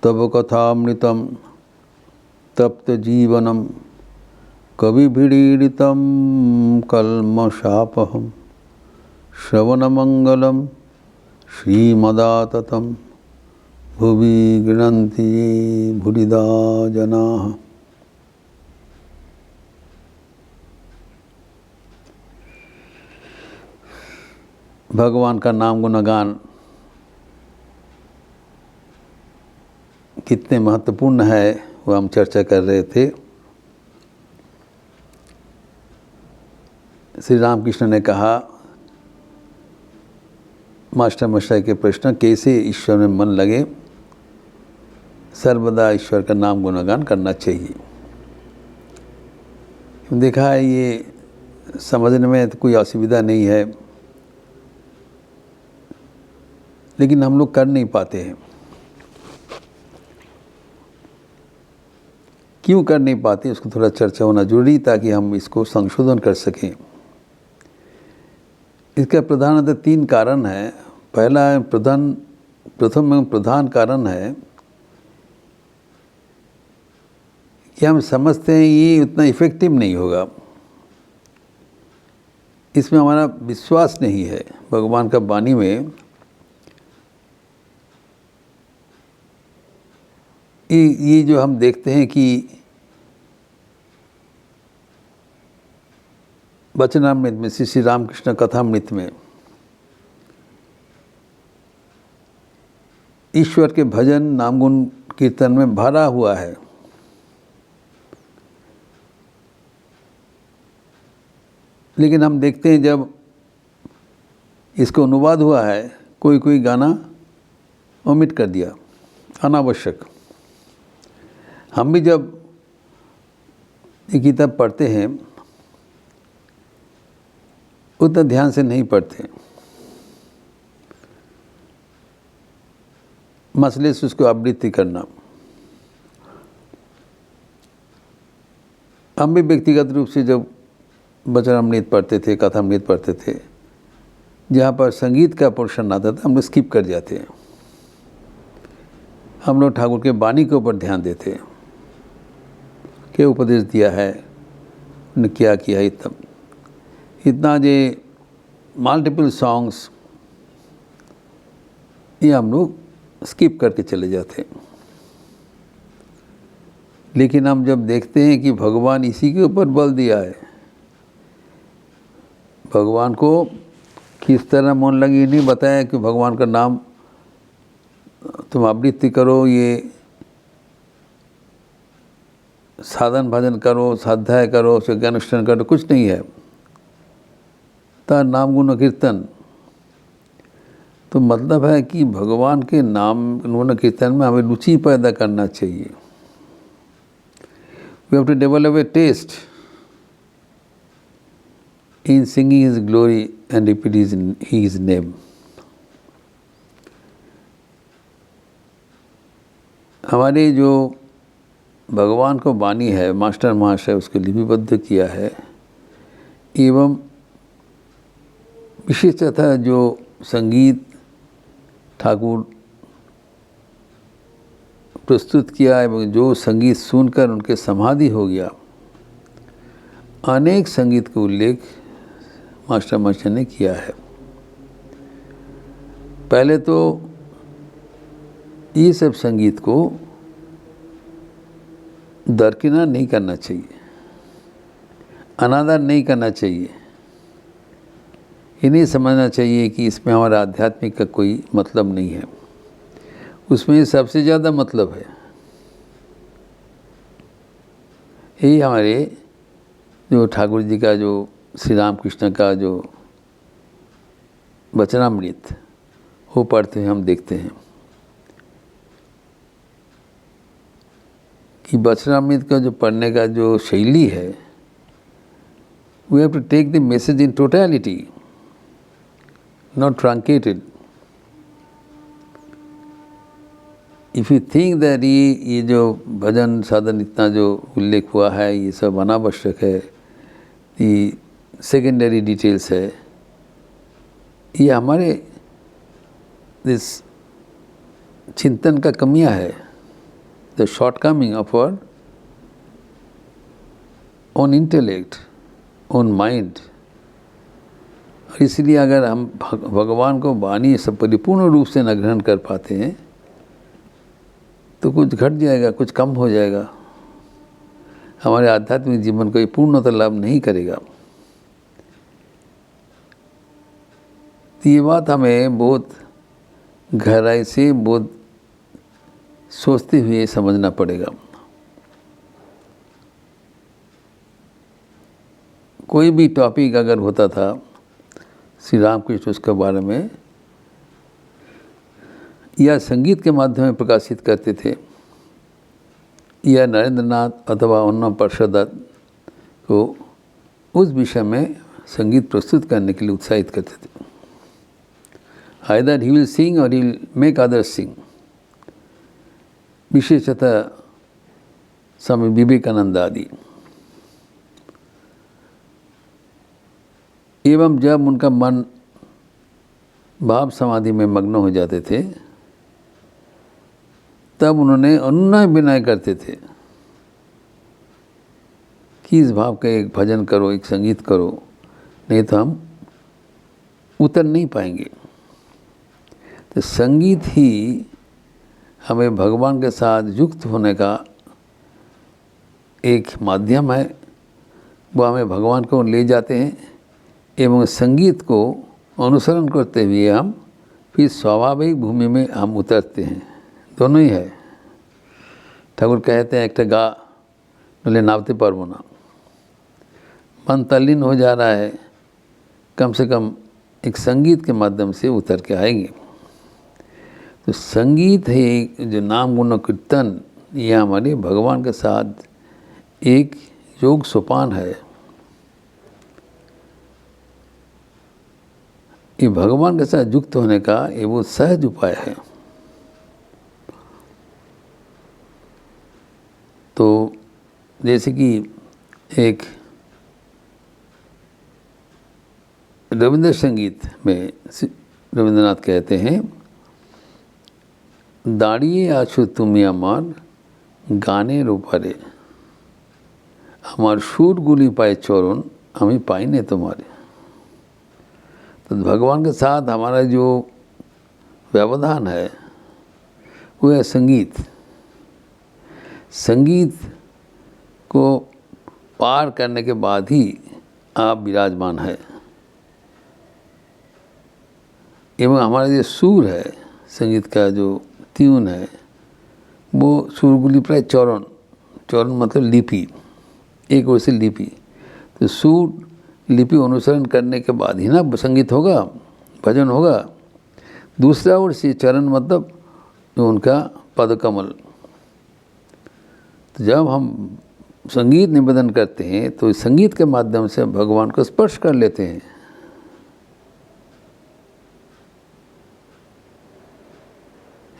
तब कथामृतं तप्त जीवनम कविभिरीडितं कल्मषापहं श्रवणमंगलम श्रीमदाततं भुवि गृह्णन्ति ये भूरिदा जनाः। भगवान का नाम गुणगान कितने महत्वपूर्ण है वो हम चर्चा कर रहे थे। श्री रामकृष्ण ने कहा, मास्टर मशाई के प्रश्न, कैसे ईश्वर में मन लगे? सर्वदा ईश्वर का नाम गुणगान करना चाहिए। देखा है ये समझने में तो कोई असुविधा नहीं है, लेकिन हम लोग कर नहीं पाते हैं। क्यों कर नहीं पाते, उसको थोड़ा चर्चा होना जरूरी, ताकि हम इसको संशोधन कर सकें। इसका प्रधानतः 3 कारण है। पहला प्रथम एवं प्रधान कारण है कि हम समझते हैं ये उतना इफ़ेक्टिव नहीं होगा, इसमें हमारा विश्वास नहीं है। भगवान का वाणी में ये जो हम देखते हैं कि वचनामृत में, श्री रामकृष्ण कथामृत में ईश्वर के भजन नाम गुण कीर्तन में भरा हुआ है। लेकिन हम देखते हैं जब इसको अनुवाद हुआ है, कोई गाना ओमिट कर दिया, अनावश्यक। हम भी जब ये किताब पढ़ते हैं उतना ध्यान से नहीं पढ़ते, मसले से उसको आवृत्ति करना। हम भी व्यक्तिगत रूप से जब वचनामृत पढ़ते थे, कथामृत पढ़ते थे, जहाँ पर संगीत का पोर्शन आता था हम लोग स्किप कर जाते हैं। हम लोग ठाकुर के वाणी के ऊपर ध्यान देते हैं, क्या उपदेश दिया है, उन्हें क्या किया है। इतना जे मल्टीपल सॉन्ग्स ये हम लोग स्किप करके चले जाते हैं। लेकिन हम जब देखते हैं कि भगवान इसी के ऊपर बल दिया है, भगवान को किस तरह मन लगी ये नहीं बताया कि भगवान का नाम तुम आवृत्ति करो, ये साधन भजन करो, स्वाध्याय करो, यज्ञानुष्ठान करो, कुछ नहीं है। ता नाम गुण कीर्तन, तो मतलब है कि भगवान के नाम गुण कीर्तन में हमें रुचि पैदा करना चाहिए। We have to develop a taste in singing his glory and repeat his name. हमारे जो भगवान को वाणी है, मास्टर महाशय उसको लिपिबद्ध किया है, एवं विशेषतः जो संगीत ठाकुर प्रस्तुत किया एवं जो संगीत सुनकर उनके समाधि हो गया, अनेक संगीत का उल्लेख मास्टर महाशय ने किया है। पहले तो ये सब संगीत को दरकिनार नहीं करना चाहिए, अनादर नहीं करना चाहिए। ये नहीं समझना चाहिए कि इसमें हमारा आध्यात्मिक का कोई मतलब नहीं है, उसमें सबसे ज़्यादा मतलब है। यही हमारे जो ठाकुर जी का, जो श्री रामकृष्ण का जो वचनामृत वो पढ़ते हैं, हम देखते हैं कि वचनामृत का जो पढ़ने का जो शैली है, we have to take the message in totality, not truncated. If you think that ये जो भजन साधन इतना जो उल्लेख हुआ है ये सब अनावश्यक है, ये सेकेंडरी डिटेल्स है, ये हमारे इस चिंतन का कमियां है। the shortcoming of our own intellect, own mind. और इसलिए अगर हम भगवान को वाणी से परिपूर्ण रूप से न ग्रहण कर पाते हैं तो कुछ घट जाएगा, कुछ कम हो जाएगा, हमारे आध्यात्मिक जीवन को पूर्णतः लाभ नहीं करेगा। तो ये बात हमें बहुत गहराई से, बहुत सोचते हुए समझना पड़ेगा। कोई भी टॉपिक अगर होता था श्री रामकृष्ण उसके बारे में या संगीत के माध्यम में प्रकाशित करते थे, या नरेंद्र नाथ अथवा अन्ना पार्षद को उस विषय में संगीत प्रस्तुत करने के लिए उत्साहित करते थे। Either he will sing or he will make others sing. विशेषतः स्वामी विवेकानंद आदि। एवं जब उनका मन भाव समाधि में मग्न हो जाते थे तब उन्होंने अनुनय विनय करते थे कि इस भाव का एक भजन करो, एक संगीत करो, नहीं तो हम उतर नहीं पाएंगे। तो संगीत ही हमें भगवान के साथ युक्त होने का एक माध्यम है। वो हमें भगवान को ले जाते हैं एवं संगीत को अनुसरण करते हुए हम फिर स्वाभाविक भूमि में हम उतरते हैं। दोनों ही है। ठाकुर कहते हैं एक गा बोले नावते पारबो ना, मन तल्लीन हो जा रहा है, कम से कम एक संगीत के माध्यम से उतर के आएंगे। तो संगीत है जो नाम गुण कीर्तन, ये हमारे भगवान के साथ एक योग सोपान है। ये भगवान के साथ युक्त होने का ये वो सहज उपाय है। तो जैसे कि एक रविंद्र संगीत में रविंद्रनाथ कहते हैं, दाड़िए आछो तुमी आमार गानेर ओपारे, हमार सुरगुली पाए चरण हमें पाइने तुम्हारे। तो भगवान के साथ हमारा जो व्यवधान है वो है संगीत। संगीत को पार करने के बाद ही आप विराजमान है। एवं हमारा जो सुर है, संगीत का जो ट्यून है, वो सुरगुली प्राय चरण, चरण मतलब लिपि, एक ओर से लिपि। तो सुर लिपि अनुसरण करने के बाद ही ना संगीत होगा, भजन होगा। दूसरा ओर से चरण मतलब जो उनका पदकमल। तो जब हम संगीत निवेदन करते हैं तो संगीत के माध्यम से भगवान को स्पर्श कर लेते हैं।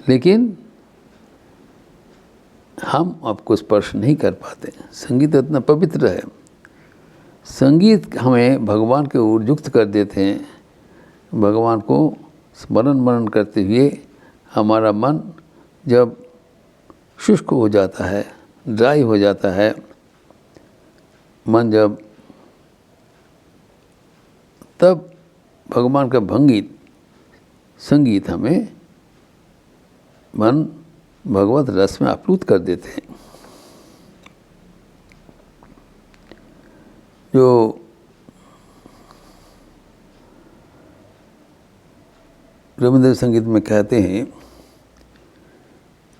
लेकिन हम आपको स्पर्श नहीं कर पाते। संगीत इतना पवित्र है। संगीत हमें भगवान के ओर युक्त कर देते हैं। भगवान को स्मरण मनन करते हुए हमारा मन जब शुष्क हो जाता है, ड्राई हो जाता है, मन जब, तब भगवान का भंगित संगीत हमें मन भगवत रस में आप्लुत कर देते हैं। जो रविंद्र संगीत में कहते हैं,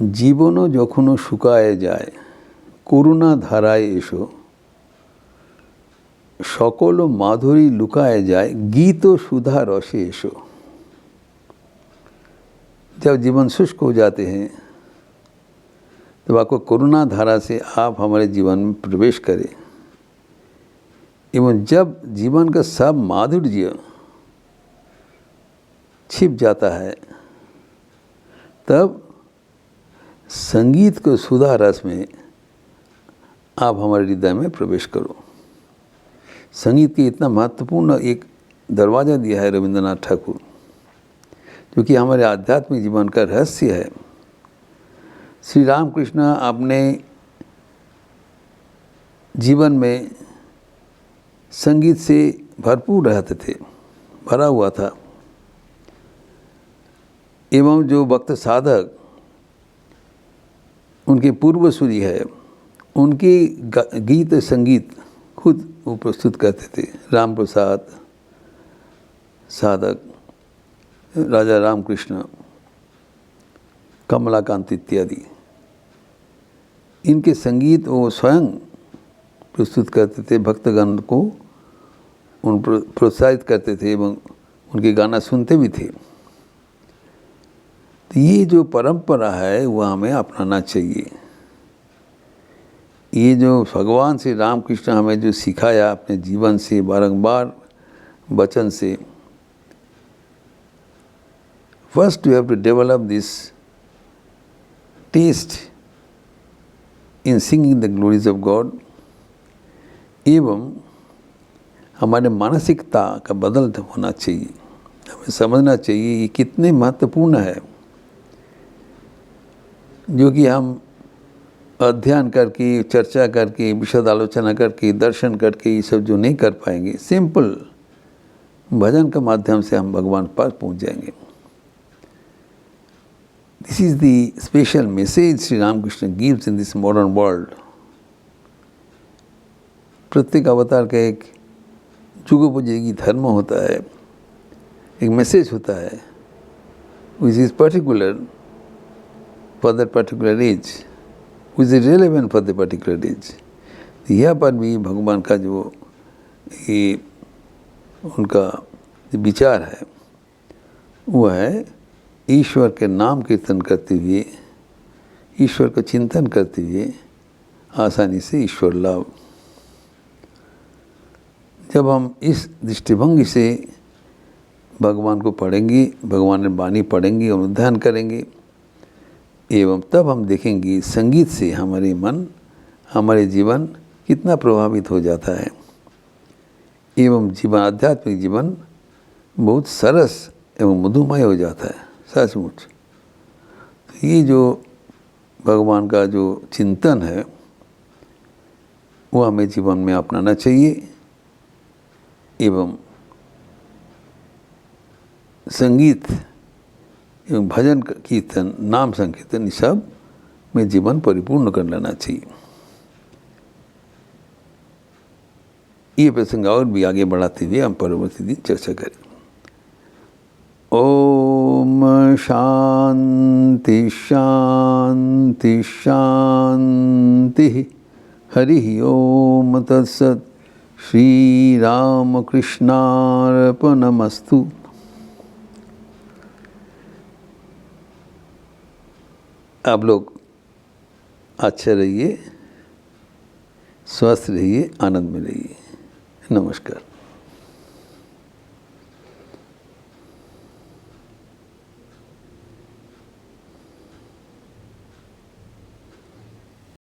जीवनो जखनो शुकाए जाए করুণা ধারায় এসো, সকল মাধুরী লুকায় যায় गीत सुधा रसे एसो। जब जीवन शुष्क हो जाते हैं तो आपको करुणा धारा से आप हमारे जीवन में प्रवेश करें एवं जब जीवन का सब माधुर्य छिप जाता है तब संगीत को सुधा रस में आप हमारे हृदय में प्रवेश करो। संगीत की इतना महत्वपूर्ण एक दरवाज़ा दिया है रविंद्रनाथ ठाकुर, जो कि हमारे आध्यात्मिक जीवन का रहस्य है। श्री रामकृष्ण अपने जीवन में संगीत से भरपूर रहते थे, भरा हुआ था, एवं जो भक्त साधक उनके पूर्वसूरी है, उनके गीत संगीत खुद वो प्रस्तुत करते थे। राम प्रसाद साधक, राजा रामकृष्ण, कमलाकांत इत्यादि, इनके संगीत वो स्वयं प्रस्तुत करते थे, भक्तगण को उन प्रोत्साहित करते थे एवं उनके गाना सुनते भी थे। तो ये जो परंपरा है वह हमें अपनाना चाहिए। ये जो भगवान श्री रामकृष्ण हमें जो सिखाया अपने जीवन से, बारंबार वचन से, first we have to develop this taste in singing the glories of God, एवं हमारे मानसिकता का बदल होना चाहिए। हमें समझना चाहिए ये कितने महत्वपूर्ण है, जो कि हम अध्ययन करके, चर्चा करके, विशद आलोचना करके, दर्शन करके ये सब जो नहीं कर पाएंगे, सिंपल भजन के माध्यम से हम भगवान पास पहुंच जाएंगे। This is the special message Shri Ramakrishna gives in this modern world. प्रत्येक अवतार का एक जुगोपयोगी धर्म होता है, एक मैसेज होता है, which is particular for that particular age, which is relevant for the particular age. यहाँ पर भी भगवान का जो ये उनका विचार है वो है ईश्वर के नाम कीर्तन करते हुए, ईश्वर का चिंतन करते हुए आसानी से ईश्वर लाभ। जब हम इस दृष्टिभंगी से भगवान को पढ़ेंगे, भगवान की वाणी पढ़ेंगे और अध्ययन करेंगे, एवं तब हम देखेंगे संगीत से हमारे मन, हमारे जीवन कितना प्रभावित हो जाता है, एवं जीवन, आध्यात्मिक जीवन बहुत सरस एवं मधुमय हो जाता है सचमुच। तो ये जो भगवान का जो चिंतन है वो हमें जीवन में अपनाना चाहिए, एवं संगीत एवं भजन कीर्तन, नाम संकीर्तन, ये सब में जीवन परिपूर्ण कर लेना चाहिए। ये प्रसंग और भी आगे बढ़ाते हुए हम परवर्ती दिन चर्चा करें। ओम शांति शांति शांति। हरि ओम तत्सत्। श्री राम कृष्णार्पणमस्तु। आप लोग अच्छे रहिए, स्वस्थ रहिए, आनंद में रहिए। नमस्कार।